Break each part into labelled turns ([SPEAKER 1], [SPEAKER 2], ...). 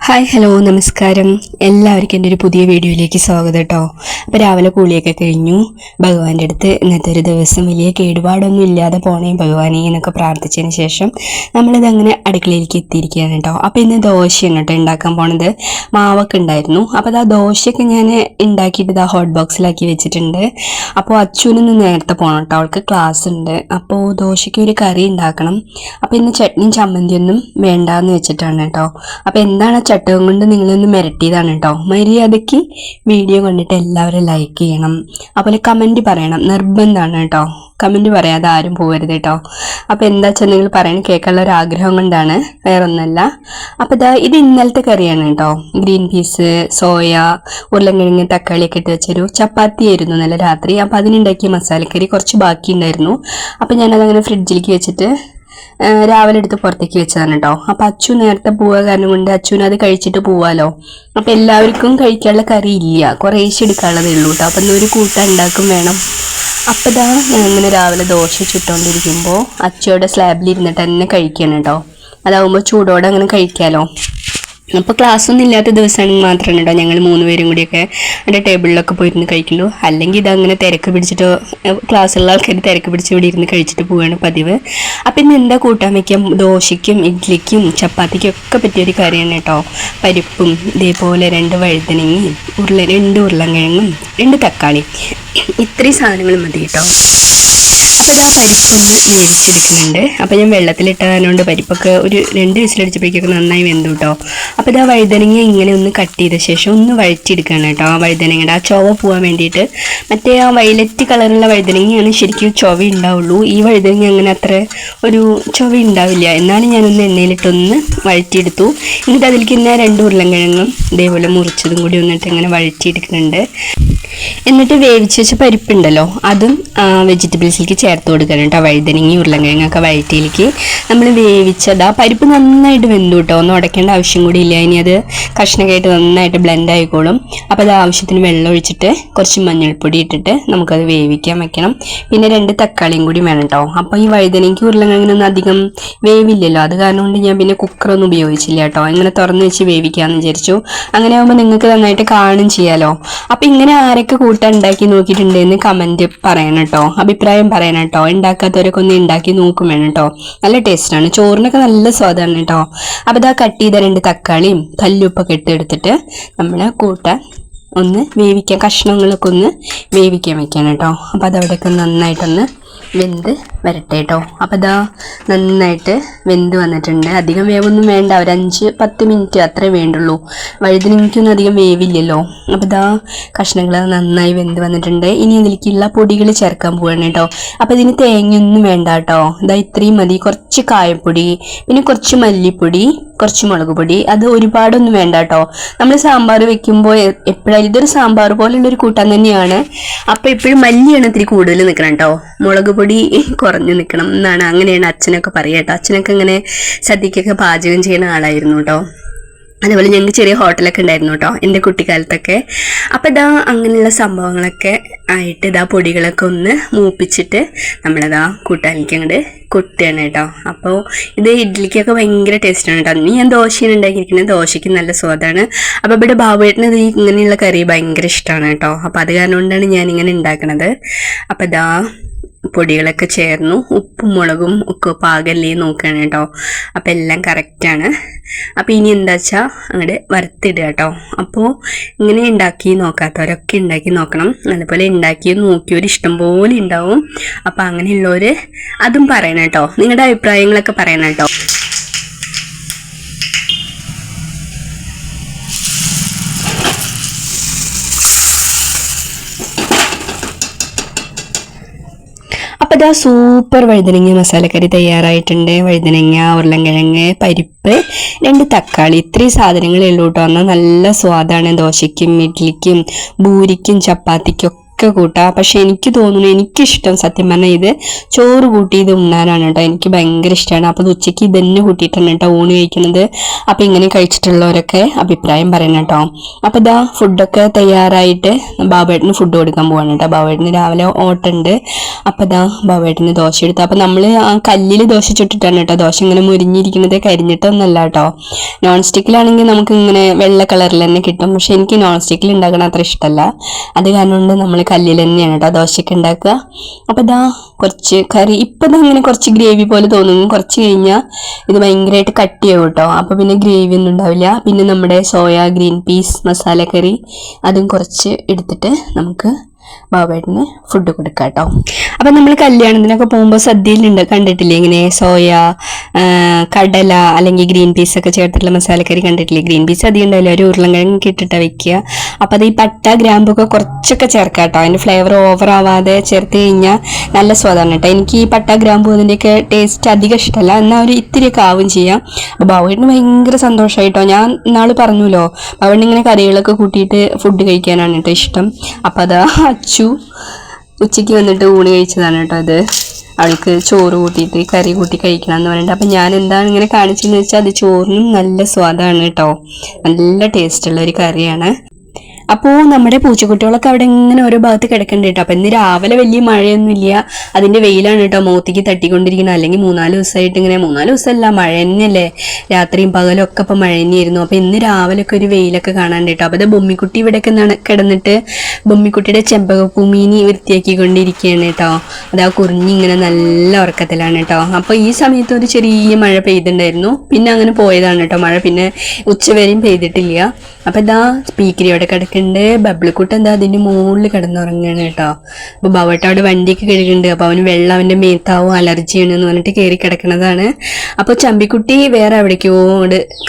[SPEAKER 1] Hi hello നമസ്കാരം. എല്ലാവർക്കും എൻ്റെ ഒരു പുതിയ വീഡിയോയിലേക്ക് സ്വാഗതം കേട്ടോ. അപ്പോൾ രാവിലെ കൂളിയൊക്കെ കഴിഞ്ഞു. ഭഗവാന്റെ അടുത്ത് ഇന്നത്തെ ഒരു ദിവസം വലിയ കേടുപാടൊന്നും ഇല്ലാതെ പോണേ ഭഗവാനെ എന്നൊക്കെ പ്രാർത്ഥിച്ചതിന് ശേഷം നമ്മളിതങ്ങനെ അടുക്കളയിലേക്ക് എത്തിയിരിക്കുകയാണ് കേട്ടോ. അപ്പോൾ ഇന്ന് ദോശയാണ് കേട്ടോ ഉണ്ടാക്കാൻ പോണത്. മാവൊക്കെ ഉണ്ടായിരുന്നു. അപ്പോൾ ആ ദോശയൊക്കെ ഞാൻ ഉണ്ടാക്കിയിട്ട് ഇതാ ഹോട്ട് ബോക്സിലാക്കി വെച്ചിട്ടുണ്ട്. അപ്പോൾ അച്ചുവിന് നേരത്തെ പോകണം കേട്ടോ, അവൾക്ക് ക്ലാസ് ഉണ്ട്. അപ്പോൾ ദോശയ്ക്ക് ഒരു കറി ഉണ്ടാക്കണം. അപ്പോൾ ഇന്ന് ചട്നിയും ചമ്മന്തിയൊന്നും വേണ്ടാന്ന് വെച്ചിട്ടാണ് കേട്ടോ. അപ്പോൾ എന്താണ് ചട്ടകം കൊണ്ട് നിങ്ങളൊന്ന് മിരട്ടിയതാണ് കേട്ടോ. മര്യാദയ്ക്ക് വീഡിയോ കണ്ടിട്ട് എല്ലാവരും ലൈക്ക് ചെയ്യണം, അതുപോലെ കമൻറ്റ് പറയണം, നിർബന്ധമാണ് കേട്ടോ. കമൻറ്റ് പറയാതെ ആരും പോകരുത് കേട്ടോ. അപ്പോൾ എന്താ വെച്ചാൽ നിങ്ങൾ പറയണം, കേൾക്കാനുള്ള ഒരു ആഗ്രഹം കൊണ്ടാണ്, വേറൊന്നല്ല. അപ്പോൾ ഇത് ഇന്നലത്തെ കറിയാണ് കേട്ടോ. ഗ്രീൻ പീസ്, സോയ, ഉരുളക്കിഴങ്ങ്, തക്കാളിയൊക്കെ ഇട്ട് വെച്ചൊരു ചപ്പാത്തി ആയിരുന്നു നല്ല രാത്രി. അപ്പോൾ അതിനുണ്ടാക്കിയ മസാലക്കറി കുറച്ച് ബാക്കിയുണ്ടായിരുന്നു. അപ്പോൾ ഞാനതങ്ങനെ ഫ്രിഡ്ജിലേക്ക് വെച്ചിട്ട് രാവിലെ എടുത്ത് പുറത്തേക്ക് വെച്ചതാണ് കേട്ടോ. അപ്പം അച്ചു നേരത്തെ പോവുക കാരണം കൊണ്ട് അച്ചുവിന് അത് കഴിച്ചിട്ട് പോവാലോ. അപ്പം എല്ലാവർക്കും കഴിക്കാനുള്ള കറി ഇല്ല, കുറേശ്ശെ എടുക്കാനുള്ളതേ ഉള്ളൂ കേട്ടോ. അപ്പം ഒരു കൂട്ടം ഉണ്ടാക്കും വേണം. അപ്പം ഞാൻ ഇങ്ങനെ രാവിലെ ദോശ ചുട്ടുകൊണ്ടിരിക്കുമ്പോൾ അച്ചുവിടെ സ്ലാബിലിരുന്നിട്ട് തന്നെ കഴിക്കണം കേട്ടോ. അതാവുമ്പോൾ ചൂടോടെ അങ്ങനെ കഴിക്കാമല്ലോ. അപ്പോൾ ക്ലാസ്സൊന്നും ഇല്ലാത്ത ദിവസമാണെങ്കിൽ മാത്രമാണ് കേട്ടോ ഞങ്ങൾ 3 പേരും കൂടിയൊക്കെ എൻ്റെ ടേബിളിലൊക്കെ പോയിരുന്ന് കഴിക്കുള്ളൂ. അല്ലെങ്കിൽ ഇതങ്ങനെ തിരക്ക് പിടിച്ചിട്ടോ, ക്ലാസ്സുള്ള ആൾക്കാർ തിരക്ക് പിടിച്ച് ഇവിടെ ഇരുന്ന് കഴിച്ചിട്ട് പോവുകയാണ് പതിവ്. അപ്പം ഇന്ന് എന്താ കൂട്ടാൻ വയ്ക്കാം, ദോശയ്ക്കും ഇഡ്ഡലിക്കും ചപ്പാത്തിക്കും ഒക്കെ പറ്റിയൊരു കറിയാണ് കേട്ടോ. പരിപ്പും ഇതേപോലെ 2 വഴുതനങ്ങയും 2 ഉരുളക്കിഴങ്ങും 2 തക്കാളി, ഇത്രയും സാധനങ്ങൾ മതി കേട്ടോ. അപ്പോൾ പരിപ്പൊന്ന് വേവിച്ചെടുക്കുന്നുണ്ട്. അപ്പോൾ ഞാൻ വെള്ളത്തിലിട്ടതുകൊണ്ട് പരിപ്പൊക്കെ ഒരു 2 വിസിലടിച്ചപ്പോഴേക്കൊക്കെ നന്നായി വെന്തു കേട്ടോ. അപ്പോൾ വഴുതനങ്ങ ഇങ്ങനെ ഒന്ന് കട്ട് ചെയ്ത ശേഷം ഒന്ന് വഴറ്റിയെടുക്കുകയാണ് കേട്ടോ. ആ വഴുതനങ്ങയുടെ ആ ചൊവ പോകാൻ വേണ്ടിയിട്ട്. മറ്റേ ആ വയലറ്റ് കളറുള്ള വഴുതനങ്ങയാണ് ശരിക്കും ചൊവ ഉണ്ടാവുള്ളൂ. ഈ വഴുതനങ്ങ അങ്ങനെ അത്ര ഒരു ചൊവ ഉണ്ടാവില്ല. എന്നാലും ഞാനൊന്ന് എണ്ണയിലിട്ടൊന്ന് വഴറ്റിയെടുത്തു. എന്നിട്ട് അതിലേക്ക് തന്നെ 2 ഉരുളക്കിഴങ്ങും ഇതേപോലെ മുറിച്ചതും കൂടി വന്നിട്ട് ഇങ്ങനെ വഴറ്റിയെടുക്കുന്നുണ്ട്. എന്നിട്ട് വേവിച്ച് വെച്ച പരിപ്പുണ്ടല്ലോ, അതും വെജിറ്റബിൾസിലേക്ക് ചേർത്ത് കൊടുക്കണം കേട്ടോ. വഴുതനങ്ങി ഉരുളക്കിഴങ്ങൊക്കെ വഴറ്റിയിലേക്ക് നമ്മൾ വേവിച്ചത് ആ പരിപ്പ് നന്നായിട്ട് വെന്തു കേട്ടോ. ഒന്നും ഉടയ്ക്കേണ്ട ആവശ്യം കൂടി ഇല്ല. ഇനി അത് കഷ്ണമായിട്ട് നന്നായിട്ട് ബ്ലെൻഡ് ആയിക്കോളും. അപ്പോൾ അത് ആവശ്യത്തിന് വെള്ളം ഒഴിച്ചിട്ട് കുറച്ച് മഞ്ഞൾപ്പൊടി ഇട്ടിട്ട് നമുക്കത് വേവിക്കാൻ വെക്കണം. പിന്നെ 2 തക്കാളിയും കൂടി വേണം കേട്ടോ. അപ്പോൾ ഈ വഴുതനങ്ങി ഉരുളക്കിഴങ്ങിനൊന്നും അധികം വേവില്ലല്ലോ, അത് കാരണം കൊണ്ട് ഞാൻ പിന്നെ കുക്കറൊന്നും ഉപയോഗിച്ചില്ല കേട്ടോ. ഇങ്ങനെ തുറന്ന് വെച്ച് വേവിക്കാമെന്ന് വിചാരിച്ചു. അങ്ങനെ ആകുമ്പോൾ നിങ്ങൾക്ക് നന്നായിട്ട് കാണും ചെയ്യാലോ. അപ്പോൾ ഇങ്ങനെ ആരൊക്കെ കൂട്ടാൻ ഉണ്ടാക്കി നോക്കിയിട്ടുണ്ടെന്ന് കമൻറ്റ് പറയണം കേട്ടോ, അഭിപ്രായം പറയണം കേട്ടോ. ഉണ്ടാക്കാത്തവരൊക്കെ ഒന്ന് ഉണ്ടാക്കി നോക്കും വേണം കേട്ടോ. നല്ല ടേസ്റ്റാണ്, ചോറിനൊക്കെ നല്ല സ്വാദാണ് കേട്ടോ. അപ്പോൾ കട്ട് ചെയ്ത 2 തക്കാളിയും കല്ലുപ്പൊക്കെ എടുത്തിട്ട് നമ്മൾ കൂട്ടാൻ ഒന്ന് വേവിക്കാം, കഷ്ണങ്ങളൊക്കെ ഒന്ന് വേവിക്കാൻ വെക്കണം കേട്ടോ. അപ്പോൾ അതവിടെയൊക്കെ നന്നായിട്ടൊന്ന് വെന്ത് വരട്ടെ കേട്ടോ. അപ്പോൾ നന്നായിട്ട് വെന്ത് വന്നിട്ടുണ്ട്. അധികം വേവൊന്നും വേണ്ട, ഒരു 5-10 മിനിറ്റ് അത്രേ വേണ്ടുള്ളൂ. വഴുതനങ്ങയ്ക്കൊന്നും അധികം വേവില്ലല്ലോ. അപ്പോൾ കഷ്ണങ്ങൾ നന്നായി വെന്ത് വന്നിട്ടുണ്ട്. ഇനി അതിലേക്കുള്ള പൊടികൾ ചേർക്കാൻ പോവാണ് കേട്ടോ. അപ്പോൾ ഇതിന് തേങ്ങയൊന്നും വേണ്ട കേട്ടോ. ഇത്രയും മതി. കുറച്ച് കായപ്പൊടി, പിന്നെ കുറച്ച് മല്ലിപ്പൊടി, കുറച്ച് മുളക് പൊടി. അത് ഒരുപാടൊന്നും വേണ്ട കേട്ടോ. നമ്മൾ സാമ്പാർ വെക്കുമ്പോൾ എപ്പോഴായാലും ഇതൊരു സാമ്പാർ പോലുള്ളൊരു കൂട്ടാൻ തന്നെയാണ്. അപ്പോൾ എപ്പോഴും മല്ലിയാണ് ഇത്തിരി കൂടുതൽ നിൽക്കണം കേട്ടോ, മുളക് പൊടി കുറഞ്ഞു നിൽക്കണം എന്നാണ്, അങ്ങനെയാണ് അച്ഛനൊക്കെ പറയുക കേട്ടോ. അച്ഛനൊക്കെ ഇങ്ങനെ സദ്യക്കൊക്കെ പാചകം ചെയ്യുന്ന ആളായിരുന്നു കേട്ടോ. അതേപോലെ ഞങ്ങൾക്ക് ചെറിയ ഹോട്ടലൊക്കെ ഉണ്ടായിരുന്നു കേട്ടോ എൻ്റെ കുട്ടിക്കാലത്തൊക്കെ. അപ്പോൾ അങ്ങനെയുള്ള സംഭവങ്ങളൊക്കെ ആയിട്ട് പൊടികളൊക്കെ ഒന്ന് മൂപ്പിച്ചിട്ട് നമ്മളതാ കൂട്ടാനിലേക്ക് അങ്ങോട്ട് കൊട്ടുകയാണ് കേട്ടോ. അപ്പോൾ ഇത് ഇഡ്ഡലിക്കൊക്കെ ഭയങ്കര ടേസ്റ്റാണ് കേട്ടോ. ഇനി ഞാൻ ദോശയാണ് ഉണ്ടാക്കിയിരിക്കുന്നത്, ദോശയ്ക്ക് നല്ല സ്വാദാണ്. അപ്പോൾ ഇവിടെ ബാബുവേട്ടന് ഇങ്ങനെയുള്ള കറി ഭയങ്കര ഇഷ്ടമാണ് കേട്ടോ. അപ്പോൾ അത് കാരണം കൊണ്ടാണ് ഞാനിങ്ങനെ ഉണ്ടാക്കണത്. അപ്പോൾ പൊടികളൊക്കെ ചേർന്നു, ഉപ്പും മുളകും ഒക്കെ പാകല്ലേ നോക്കുകയാണ് കേട്ടോ. അപ്പോൾ എല്ലാം കറക്റ്റാണ്. അപ്പോൾ ഇനി എന്താ വെച്ചാൽ അങ്ങോട്ട് വറുത്തിടുക കേട്ടോ. അപ്പോൾ ഇങ്ങനെ ഉണ്ടാക്കി നോക്കാത്തവരൊക്കെ ഉണ്ടാക്കി നോക്കണം. അതുപോലെ ഉണ്ടാക്കി നോക്കിയവർ ഇഷ്ടം പോലെ ഉണ്ടാവും. അപ്പോൾ അങ്ങനെയുള്ളവർ അതും പറയണം കേട്ടോ, നിങ്ങളുടെ അഭിപ്രായങ്ങളൊക്കെ പറയണം കേട്ടോ. അപ്പോൾ സൂപ്പർ വഴുതനങ്ങ മസാലക്കറി തയ്യാറായിട്ടുണ്ട്. വഴുതനങ്ങ, ഉരുളക്കിഴങ്ങ്, പരിപ്പ്, 2 തക്കാളി, ഇത്രയും സാധനങ്ങളേ ഉള്ളൂ കേട്ടോ. എന്നാൽ നല്ല സ്വാദാണ്. ദോശയ്ക്കും ഇഡ്ഡലിക്കും ഭൂരിക്കും ചപ്പാത്തിക്കും ഒക്കെ കൂട്ടാം. പക്ഷെ എനിക്ക് തോന്നുന്നു, എനിക്കിഷ്ടം സത്യം പറഞ്ഞാൽ ഇത് ചോറ് കൂട്ടി ഇത് ഉണ്ണാനാണ് കേട്ടോ. എനിക്ക് ഭയങ്കര ഇഷ്ടമാണ്. അപ്പോൾ ഇത് ഉച്ചയ്ക്ക് ഇതന്നെ കൂട്ടിയിട്ടാണ് കേട്ടോ ഊണ് കഴിക്കുന്നത്. അപ്പോൾ ഇങ്ങനെ കഴിച്ചിട്ടുള്ളവരൊക്കെ അഭിപ്രായം പറയണം കേട്ടോ. അപ്പോൾ ഇതാ ഫുഡൊക്കെ തയ്യാറായിട്ട് ബാബുവേട്ടന് ഫുഡ് കൊടുക്കാൻ പോവാണ് കേട്ടോ. ബാബുവേട്ടന് രാവിലെ ഓട്ടുണ്ട്. അപ്പോൾ ഇതാ ബാബുവേട്ടന് ദോശ എടുത്തു. അപ്പോൾ നമ്മൾ ആ കല്ലിൽ ദോശ ചുട്ടിട്ടാണ് കേട്ടോ. ദോശ ഇങ്ങനെ മുരിഞ്ഞിരിക്കുന്നത് കരിഞ്ഞിട്ടൊന്നല്ല കേട്ടോ. നോൺ സ്റ്റിക്കിലാണെങ്കിൽ നമുക്ക് ഇങ്ങനെ വെള്ള കളറിൽ തന്നെ കിട്ടും. പക്ഷെ എനിക്ക് നോൺ സ്റ്റിക്കിൽ ഉണ്ടാക്കണ അത്ര ഇഷ്ടമല്ല. അത് കാരണം കൊണ്ട് നമ്മൾ കല്ലിൽ തന്നെയാണ് കേട്ടോ ദോശയ്ക്ക് ഉണ്ടാക്കുക. അപ്പോൾ ഇതാ കുറച്ച് കറി ഇപ്പം ഇങ്ങനെ കുറച്ച് ഗ്രേവി പോലെ തോന്നും. കുറച്ച് കഴിഞ്ഞാൽ ഇത് ഭയങ്കരമായിട്ട് കട്ടിയാവും കേട്ടോ. അപ്പോൾ പിന്നെ ഗ്രേവി ഒന്നും ഉണ്ടാവില്ല. പിന്നെ നമ്മുടെ സോയ ഗ്രീൻ പീസ് മസാലക്കറി അതും കുറച്ച് എടുത്തിട്ട് നമുക്ക് ബാബുവേട്ടന് ഫുഡ് കൊടുക്കാം കേട്ടോ. അപ്പം നമ്മൾ കല്യാണത്തിനൊക്കെ പോകുമ്പോൾ സദ്യയിലുണ്ട് കണ്ടിട്ടില്ലേ, ഇങ്ങനെ സോയ, കടല അല്ലെങ്കിൽ ഗ്രീൻ പീസ് ഒക്കെ ചേർത്തിട്ടുള്ള മസാലക്കറി കണ്ടിട്ടില്ലേ. ഗ്രീൻ പീസ് അധികം ഉണ്ടാവില്ല, ഒരു ഉരുളൻകിഴങ്ങ് ഇട്ടിട്ട് വെക്കുക. അപ്പം അത് ഈ പട്ട ഗ്രാമ്പൊക്കെ കുറച്ചൊക്കെ ചേർക്കാം കേട്ടോ. അതിൻ്റെ ഫ്ലേവർ ഓവർ ആവാതെ ചേർത്ത് കഴിഞ്ഞാൽ നല്ല സ്വാദാണ് കേട്ടോ. എനിക്ക് ഈ പട്ട ഗ്രാമ്പു അതിൻ്റെയൊക്കെ ടേസ്റ്റ് അധികം ഇഷ്ടമല്ല, എന്നാൽ ഒരു ഇത്തിരിയൊക്കെ ആവും ചെയ്യാം. അപ്പോൾ ബാബുവേട്ടന് ഭയങ്കര സന്തോഷമായിട്ടോ. ഞാൻ ഇന്നാൾ പറഞ്ഞല്ലോ ബാബുവേട്ടന് ഇങ്ങനെ കറികളൊക്കെ കൂട്ടിയിട്ട് ഫുഡ് കഴിക്കാനാണ് കേട്ടോ ഇഷ്ടം. അപ്പം അതാ അച്ചു ഉച്ചയ്ക്ക് വന്നിട്ട് ഊണ് കഴിച്ചതാണ് കേട്ടോ. അത് അവൾക്ക് ചോറ് കൂട്ടിയിട്ട് കറി കൂട്ടി കഴിക്കണം എന്ന് പറഞ്ഞിട്ട്. അപ്പം ഞാൻ എന്താണ് ഇങ്ങനെ കാണിച്ചതെന്ന് വെച്ചാൽ അത് ചോറിനും നല്ല സ്വാദാണ് കേട്ടോ. നല്ല ടേസ്റ്റുള്ള ഒരു കറിയാണ്. അപ്പോൾ നമ്മുടെ പൂച്ചക്കുട്ടികളൊക്കെ അവിടെ ഇങ്ങനെ ഓരോ ഭാഗത്ത് കിടക്കണ്ട കേട്ടോ. അപ്പം ഇന്ന് രാവിലെ വലിയ മഴയൊന്നുമില്ല, അതിൻ്റെ വെയിലാണ് കേട്ടോ മുഖത്തേക്ക് തട്ടിക്കൊണ്ടിരിക്കുന്നത്. അല്ലെങ്കിൽ 3-4 ദിവസമായിട്ട് ഇങ്ങനെ, 3-4 ദിവസമല്ല മഴ തന്നെയല്ലേ, രാത്രിയും പകലും ഒക്കെ ഇപ്പം മഴ തന്നെയായിരുന്നു. അപ്പോൾ ഇന്ന് രാവിലെ ഒക്കെ ഒരു വെയിലൊക്കെ കാണാണ്ട് കേട്ടോ. അപ്പോൾ അത് ബൊമ്മിക്കുട്ടി ഇവിടെയൊക്കെ കിടന്നിട്ട് ബൊമ്മിക്കുട്ടിയുടെ ചെമ്പകപ്പൂമീനി വൃത്തിയാക്കിക്കൊണ്ടിരിക്കുകയാണ് കേട്ടോ. അത് ആ കുറിഞ്ഞിങ്ങനെ നല്ല ഉറക്കത്തിലാണ് കേട്ടോ. അപ്പോൾ ഈ സമയത്ത് ഒരു ചെറിയ മഴ പെയ്തിട്ടുണ്ടായിരുന്നു, പിന്നെ അങ്ങനെ പോയതാണ് കേട്ടോ മഴ. പിന്നെ ഉച്ചവരെയും പെയ്തിട്ടില്ല. അപ്പം ഇതാ സ്പീക്കറി അവിടെ കിടക്കുന്നുണ്ട്. ബബ്ലിക്കുട്ടൻ എന്താ അതിൻ്റെ മുകളിൽ കിടന്നുറങ്ങുകയാണ് കേട്ടോ. അപ്പോൾ ബാബുവേട്ടൻ അവിടെ വണ്ടിയൊക്കെ കഴുകുന്നുണ്ട്. അപ്പോൾ അവന് വെള്ളം അവൻ്റെ മേത്താവും അലർജിയാണ് എന്ന് പറഞ്ഞിട്ട് കയറി കിടക്കുന്നതാണ്. അപ്പോൾ ചമ്പിക്കുട്ടി വേറെ എവിടേക്കോ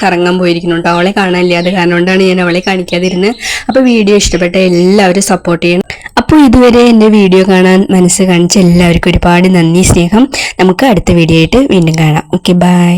[SPEAKER 1] കറങ്ങാൻ പോയിരിക്കുന്നു കേട്ടോ. അവളെ കാണാനില്ല, അത് കാരണം കൊണ്ടാണ് ഞാൻ അവളെ കാണിക്കാതിരുന്നത്. അപ്പോൾ വീഡിയോ ഇഷ്ടപ്പെട്ട എല്ലാവരും സപ്പോർട്ട് ചെയ്യണം. അപ്പോൾ ഇതുവരെ എൻ്റെ വീഡിയോ കാണാൻ മനസ്സ് കാണിച്ച എല്ലാവർക്കും ഒരുപാട് നന്ദി, സ്നേഹം. നമുക്ക് അടുത്ത വീഡിയോ ആയിട്ട് വീണ്ടും കാണാം. Okay, by.